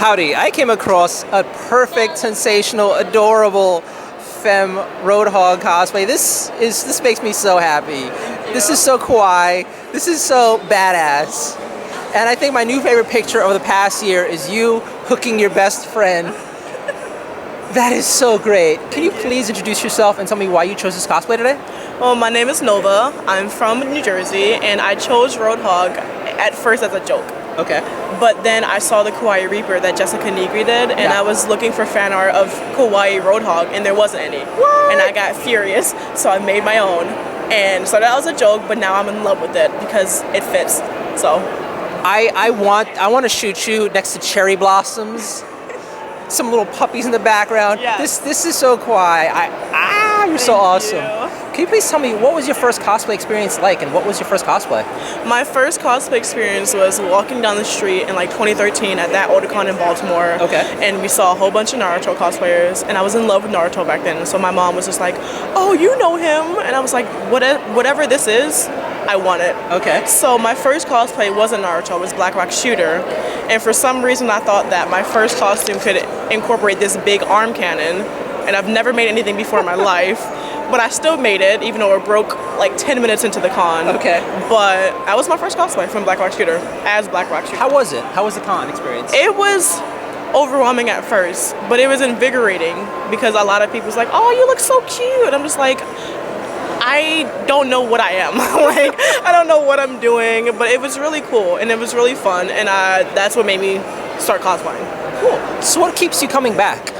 Howdy, I came across a perfect, sensational, adorable femme Roadhog cosplay. This makes me so happy. This is so kawaii. This is so badass. And I think my new favorite picture of the past year is you hooking your best friend. That is so great. Can you please introduce yourself and tell me why you chose this cosplay today? Well, my name is Nova. I'm from New Jersey, and I chose Roadhog at first as a joke. Okay. But then I saw the Kawaii Reaper that Jessica Negri did, and Yeah. I was looking for fan art of Kawaii Roadhog, and there wasn't any. What? And I got furious, so I made my own. And so that was a joke, but now I'm in love with it because it fits. So I want to shoot you next to cherry blossoms. Some little puppies in the background. Yes. This is so kawaii. You're so awesome. you. Can you please tell me what was your first cosplay experience like, and what was your first cosplay? My first cosplay experience was walking down the street in like 2013 at that Otakon in Baltimore. Okay. And we saw a whole bunch of Naruto cosplayers, and I was in love with Naruto back then. So my mom was just like, "Oh, you know him?" And I was like, "Whatever this is, I want it." Okay. So my first cosplay wasn't Naruto, it was Black Rock Shooter. And for some reason I thought that my first costume could incorporate this big arm cannon. And I've never made anything before in my life. But I still made it, even though it broke like 10 minutes into the con. Okay. But that was my first cosplay from Black Rock Shooter, as Black Rock Shooter. How was it? How was the con experience? It was overwhelming at first, but it was invigorating because a lot of people was like, "Oh, you look so cute." And I'm just like, I don't know what I am. Like, I don't know what I'm doing, but it was really cool and it was really fun, and that's what made me start cosplaying. Cool. So what keeps you coming back?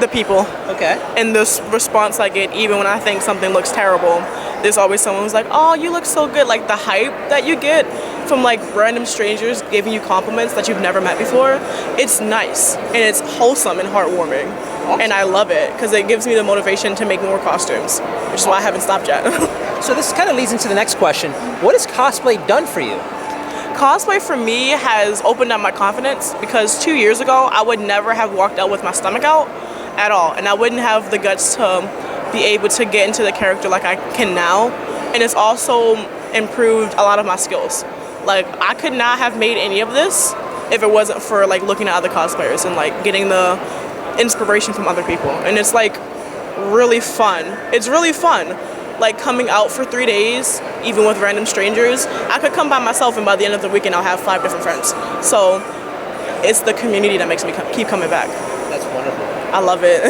The people. Okay. And this response I get, even when I think something looks terrible, there's always someone who's like, "Oh, you look so good." Like the hype that you get from like random strangers giving you compliments that you've never met before, it's nice and it's wholesome and heartwarming. Awesome. And I love it because it gives me the motivation to make more costumes, which is why I haven't stopped yet. So this kind of leads into the next question. What has cosplay done for you? Cosplay for me has opened up my confidence because 2 years ago I would never have walked out with my stomach out at all, and I wouldn't have the guts to be able to get into the character like I can now. And it's also improved a lot of my skills. Like, I could not have made any of this if it wasn't for like looking at other cosplayers and like getting the inspiration from other people. And it's like really fun. It's really fun. Like coming out for 3 days, even with random strangers. I could come by myself, and by the end of the weekend I'll have 5 different friends. So it's the community that makes me keep coming back. That's wonderful. I love it.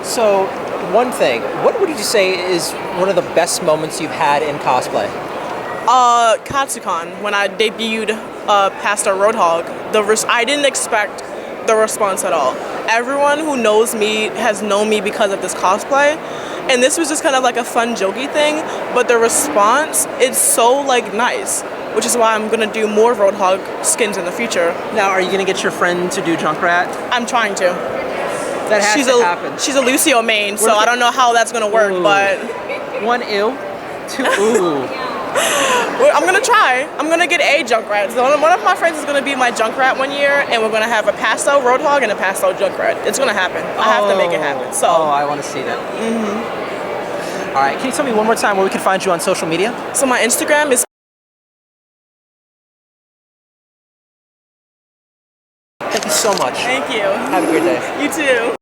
So, one thing, what would you say is one of the best moments you've had in cosplay? Katsucon, when I debuted past our Roadhog, I didn't expect the response at all. Everyone who knows me has known me because of this cosplay, and this was just kind of like a fun, jokey thing, but the response is so like nice, which is why I'm gonna do more Roadhog skins in the future. Now, are you gonna get your friend to do Junkrat? I'm trying to. That has to happen. She's a Lucio main, so I don't know how that's gonna work, Ooh. but 1 ew, 2 ooh. I'm gonna try. I'm gonna get a Junkrat. So one of my friends is gonna be my Junkrat one year, and we're gonna have a pastel Roadhog and a pastel Junkrat. It's gonna happen. I have to make it happen. So. Oh, I want to see that. Mm-hmm. All right, can you tell me one more time where we can find you on social media? So my Instagram is. Thank you so much. Thank you. Have a great day. You too.